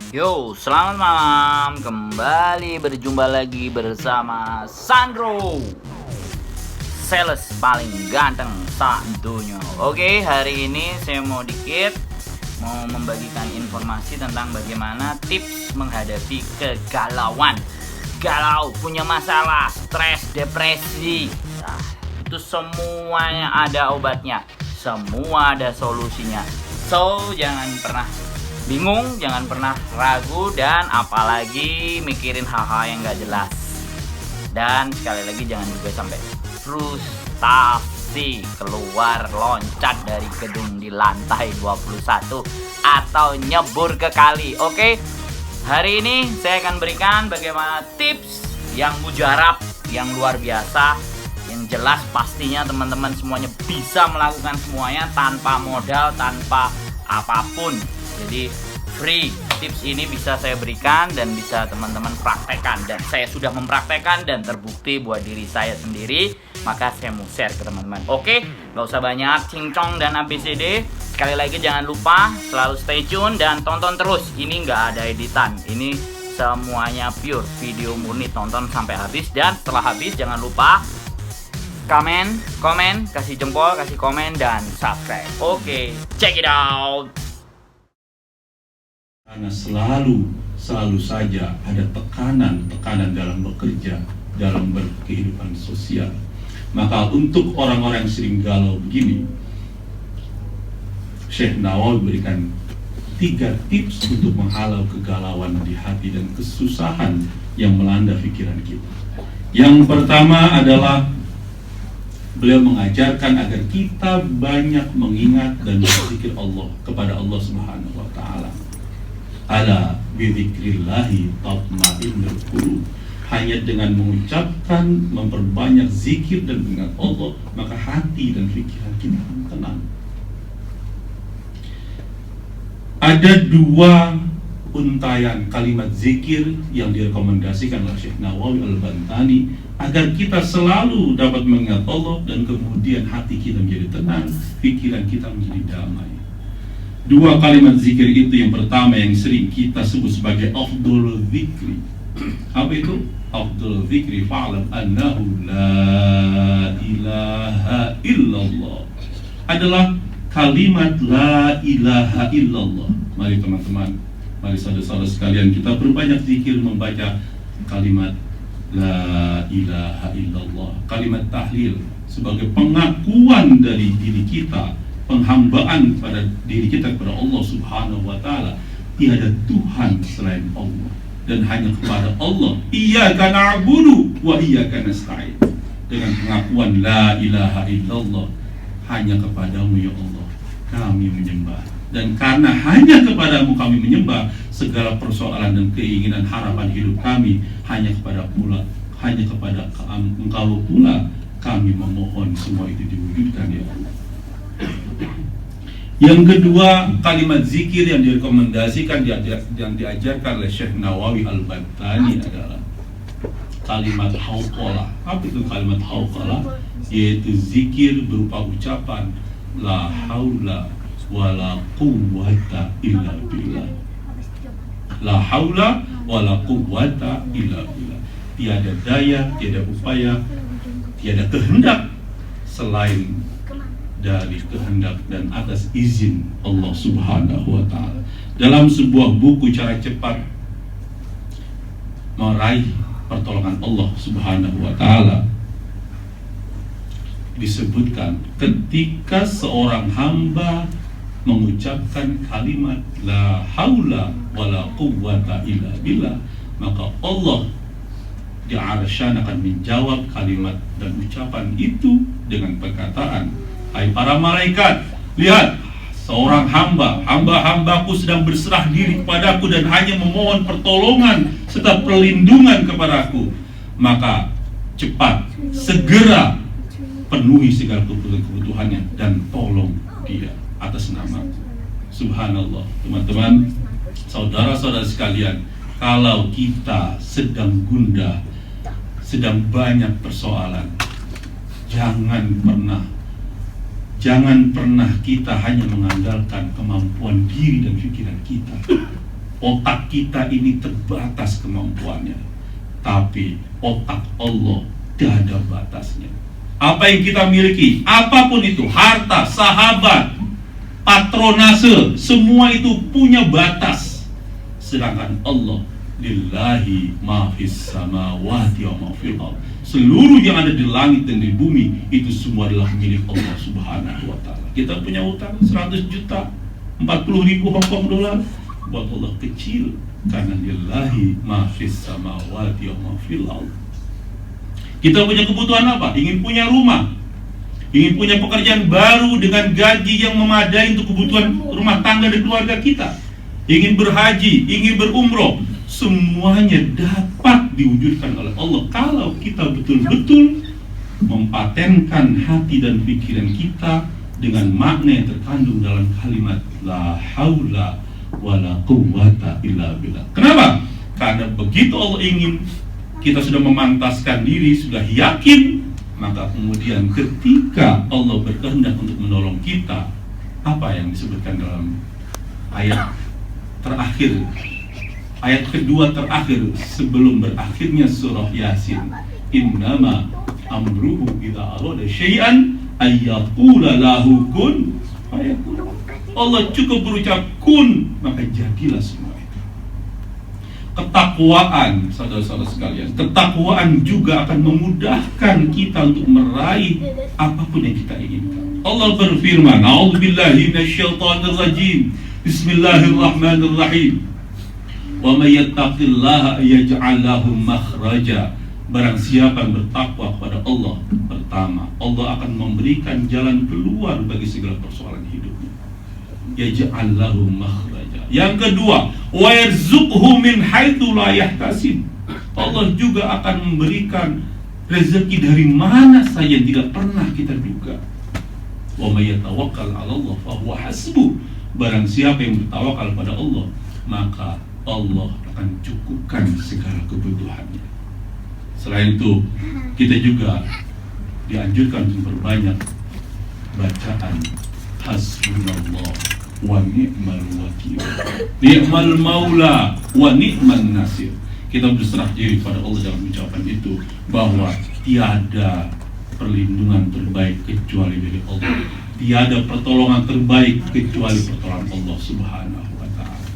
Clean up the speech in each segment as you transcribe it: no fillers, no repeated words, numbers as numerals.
Yo, selamat malam. Kembali berjumpa lagi bersama Sandro, sales paling ganteng tentunya. Oke, hari ini saya mau membagikan informasi tentang bagaimana tips menghadapi kegalauan. Galau, punya masalah, stres, depresi. Nah, itu semuanya ada obatnya. Semua ada solusinya. So, jangan pernah bingung, jangan pernah ragu, dan apalagi mikirin hal-hal yang gak jelas. Dan sekali lagi jangan juga sampai frustasi, keluar loncat dari gedung di lantai 21 atau nyebur ke kali. Oke, hari ini saya akan berikan bagaimana tips yang mujarab, yang luar biasa, yang jelas pastinya teman-teman semuanya bisa melakukan semuanya tanpa modal, tanpa apapun. Jadi free. Tips ini bisa saya berikan dan bisa teman-teman praktekkan, dan saya sudah mempraktekkan dan terbukti buat diri saya sendiri, maka saya mau share ke teman-teman. Oke, gak usah banyak cincong dan ABCD. Sekali lagi jangan lupa selalu stay tune dan tonton terus. Ini gak ada editan, ini semuanya pure video murni. Tonton sampai habis, dan setelah habis jangan lupa komen, kasih jempol, kasih komen, dan subscribe. Oke, check it out. Karena selalu saja ada tekanan dalam bekerja, dalam berkehidupan sosial. Maka untuk orang-orang yang sering galau begini, Syekh Nawawi berikan 3 tips untuk menghalau kegalauan di hati dan kesusahan yang melanda pikiran kita. Yang pertama adalah beliau mengajarkan agar kita banyak mengingat dan berzikir Allah kepada Allah Subhanahu wa taala. Ala bidzikrillahi tatma'innul qulub. Hanya dengan mengucapkan, memperbanyak zikir dan mengingat Allah, maka hati dan pikiran kita akan tenang. Ada 2 untayan kalimat zikir yang direkomendasikan oleh Syekh Nawawi Al-Bantani agar kita selalu dapat mengingat Allah dan kemudian hati kita menjadi tenang, pikiran kita menjadi damai. 2 kalimat zikir itu, yang pertama yang sering kita sebut sebagai afdhalul zikri. Apa itu? Afdhalul zikri fa'lam annahu la ilaha illallah. Adalah kalimat la ilaha illallah. Mari teman-teman, mari saudara-saudara sekalian, kita berbanyak zikir membaca kalimat la ilaha illallah, kalimat tahlil sebagai pengakuan dari diri kita, penghambaan pada diri kita kepada Allah Subhanahu wa taala. Tiada Tuhan selain Allah, dan hanya kepada Allah iyyaka na'budu wa iyyaka nasta'in. Dengan pengakuan la ilaha illallah, hanya kepadamu ya Allah kami menyembah, dan karena hanya kepadamu kami menyembah, segala persoalan dan keinginan harapan hidup kami hanya kepada Engkau pula kami memohon semua itu diwujudkan ya Allah. Yang kedua, kalimat zikir yang direkomendasikan yang diajarkan oleh Syekh Nawawi Al-Bantani adalah kalimat hauqalah. Apa itu kalimat hauqalah? Yaitu zikir berupa ucapan la haula wala quwwata illa billah. La haula wala quwwata illa billah. Tiada daya, tiada upaya, tiada kehendak selain dari kehendak dan atas izin Allah Subhanahu wa taala. Dalam sebuah buku cara cepat meraih pertolongan Allah Subhanahu wa taala, disebutkan ketika seorang hamba mengucapkan kalimat la haula wala quwwata illa billah, maka Allah di arsy akan menjawab kalimat dan ucapan itu dengan perkataan, hai para malaikat, lihat seorang hamba-hambaku sedang berserah diri kepadaku dan hanya memohon pertolongan serta perlindungan kepadaku, maka cepat, segera penuhi segala kebutuhannya dan tolong dia atas nama. Subhanallah. Teman-teman, saudara-saudara sekalian, kalau kita sedang gundah, sedang banyak persoalan, jangan pernah kita hanya mengandalkan kemampuan diri dan pikiran kita. Otak kita ini terbatas kemampuannya, tapi otak Allah tidak ada batasnya. Apa yang kita miliki, apapun itu, harta, sahabat, patronase, semua itu punya batas. Sedangkan Allah, lillahi ma fis samawati wa ma fil ardh. Seluruh yang ada di langit dan di bumi itu semua adalah milik Allah Subhanahu wa taala. Kita punya utang 100 juta, 40.000 Hong Kong dolar, buat Allah kecil, karena lillahi ma fis samawati wa ma fil ardh. Kita punya kebutuhan apa? Ingin punya rumah, ingin punya pekerjaan baru dengan gaji yang memadai untuk kebutuhan rumah tangga dan keluarga kita, ingin berhaji, ingin berumroh, semuanya dapat diwujudkan oleh Allah kalau kita betul-betul mempatenkan hati dan pikiran kita dengan makna yang terkandung dalam kalimat la haula wala quwwata illa billah. Kenapa? Karena begitu Allah ingin, kita sudah memantaskan diri, sudah yakin, maka kemudian ketika Allah berkehendak untuk menolong kita, apa yang disebutkan dalam ayat terakhir, ayat kedua terakhir sebelum berakhirnya surah Yasin, innama amruhu idza arada syai'an ayyaqula lahu kun fayakun. Allah cukup berucap kun, maka jadilah semua itu. Ketakwaan, saudara-saudara sekalian, ketakwaan juga akan memudahkan kita untuk meraih apapun yang kita inginkan. Allah berfirman, a'udzubillahi minasyaitonir rajim, bismillahirrahmanirrahim, wa may yattaqillaha yaj'al lahu makhraja. Barang siapa yang bertakwa kepada Allah, pertama, Allah akan memberikan jalan keluar bagi segala persoalan hidupnya. Yaj'al lahu makhraja. Yang kedua, wa yarzuqhu min haitsu la yahtasib. Allah juga akan memberikan rezeki dari mana saja yang tidak pernah kita duga. Wa may yatawakkal 'ala Allah fa huwa hasbuh. Barang siapa yang bertawakal pada Allah, maka Allah akan cukupkan segala kebutuhannya. Selain itu, kita juga dianjurkan untuk berbanyak bacaan hasbunallah wa ni'mal wakil, ni'mal maula wa ni'man nasir. Kita berserah diri pada Allah dalam ucapan itu, bahwa tiada perlindungan terbaik kecuali dari Allah, tiada pertolongan terbaik kecuali pertolongan Allah Subhanahu wa ta'ala.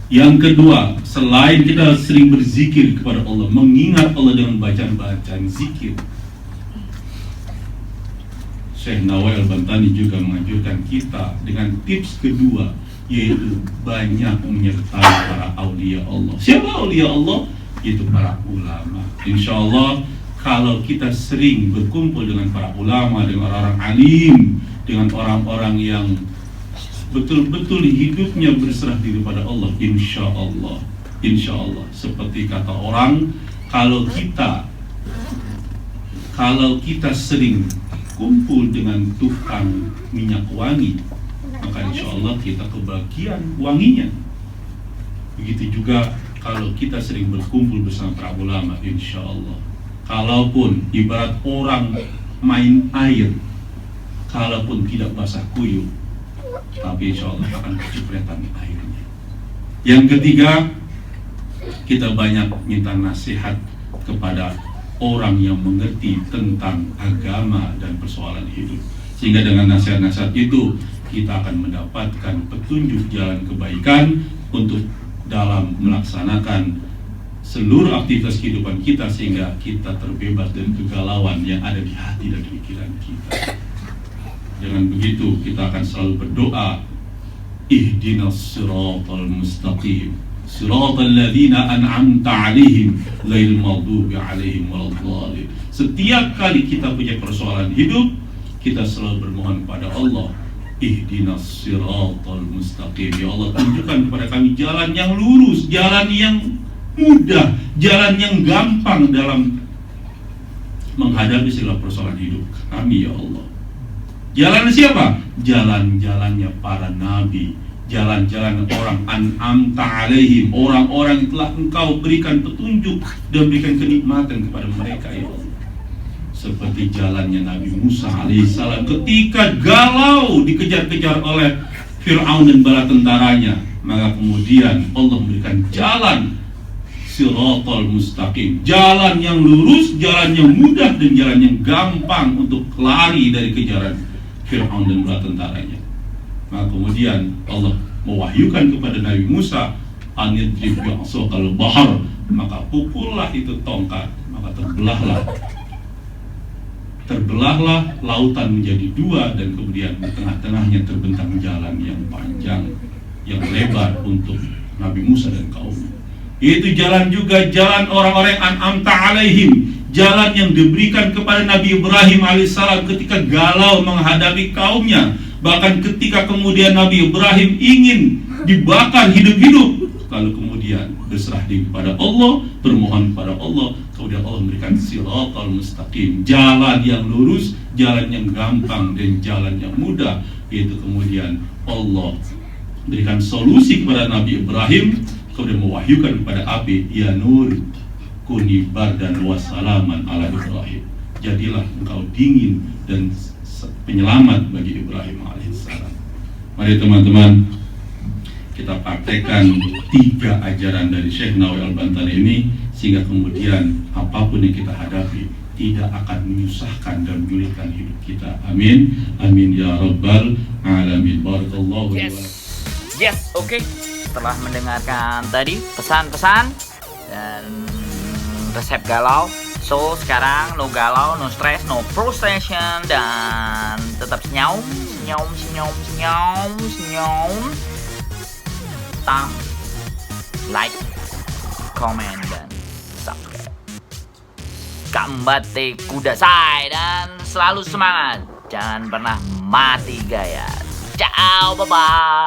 Yang kedua, selain kita sering berzikir kepada Allah, mengingat Allah dengan bacaan-bacaan zikir, Syekh Nawawi Al-Bantani juga menganjurkan kita dengan tips kedua, yaitu banyak menyertai para aulia Allah. Siapa aulia Allah? Itu para ulama. Insya Allah, kalau kita sering berkumpul dengan para ulama, dengan orang-orang alim, dengan orang-orang yang betul-betul hidupnya berserah diri pada Allah, insya Allah, seperti kata orang, kalau kita sering kumpul dengan tukang minyak wangi, maka insya Allah kita kebagian wanginya. Begitu juga kalau kita sering berkumpul bersama para ulama, insya Allah, kalaupun ibarat orang main air, kalaupun tidak basah kuyup, tapi insya Allah akan kecipratan airnya. Yang ketiga, kita banyak minta nasihat kepada orang yang mengerti tentang agama dan persoalan hidup, sehingga dengan nasihat-nasihat itu kita akan mendapatkan petunjuk jalan kebaikan untuk dalam melaksanakan seluruh aktivitas kehidupan kita, sehingga kita terbebas dari kegalauan yang ada di hati dan pikiran kita. Dengan begitu kita akan selalu berdoa, ihdinas siratal mustaqim, siratal ladzina an'amta 'alaihim ghairil maghdubi 'alaihim waladdallin. Setiap kali kita punya persoalan hidup, kita selalu bermohon pada Allah, ihdinas siratal mustaqim. Ya Allah, tunjukkan kepada kami jalan yang lurus, jalan yang mudah, jalan yang gampang dalam menghadapi segala persoalan hidup kami, ya Allah. Jalan siapa? Jalan-jalannya para nabi, jalan-jalan orang an'amta alaihim, orang-orang yang telah Engkau berikan petunjuk dan berikan kenikmatan kepada mereka, ya Allah. Seperti jalannya Nabi Musa alaihissalam ketika galau dikejar-kejar oleh Fir'aun dan bala tentaranya, maka kemudian Allah memberikan jalan Siratal mustaqim, jalan yang lurus, jalan yang mudah, dan jalan yang gampang untuk lari dari kejaran Fir'aun dan bala tentaranya. Maka kemudian Allah mewahyukan kepada Nabi Musa, anidrib bi'asokal bahar, maka pukullah itu tongkat, maka terbelahlah lautan menjadi dua, dan kemudian di tengah-tengahnya terbentang jalan yang panjang, yang lebar untuk Nabi Musa dan kaumnya. Itu jalan juga jalan orang-orang an'amta alaihim, jalan yang diberikan kepada Nabi Ibrahim alaihissalam ketika galau menghadapi kaumnya. Bahkan ketika kemudian Nabi Ibrahim ingin dibakar hidup-hidup, lalu kemudian berserah diri kepada Allah, bermohon kepada Allah, kemudian Allah memberikan siratal mustaqim, jalan yang lurus, jalan yang gampang, dan jalan yang mudah. Yaitu kemudian Allah berikan solusi kepada Nabi Ibrahim, kemudian mewahyukan kepada api, ya nur kuni bardan wassalaman ala Ibrahim, jadilah engkau dingin dan penyelamat bagi Ibrahim alaihissalam. Mari teman-teman, kita praktekkan 3 ajaran dari Syekh Nawawi Al-Bantani ini, sehingga kemudian apapun yang kita hadapi tidak akan menyusahkan dan menyulitkan hidup kita. Amin, amin ya rabbal alamin. Barakallahu. Yes, oke. Setelah mendengarkan tadi pesan-pesan dan resep galau, so sekarang no galau, no stress, no frustration, dan tetap senyum. Like, comment, dan subscribe. Kambate kudasai, dan selalu semangat. Jangan pernah mati gaya. Ciao, bye-bye.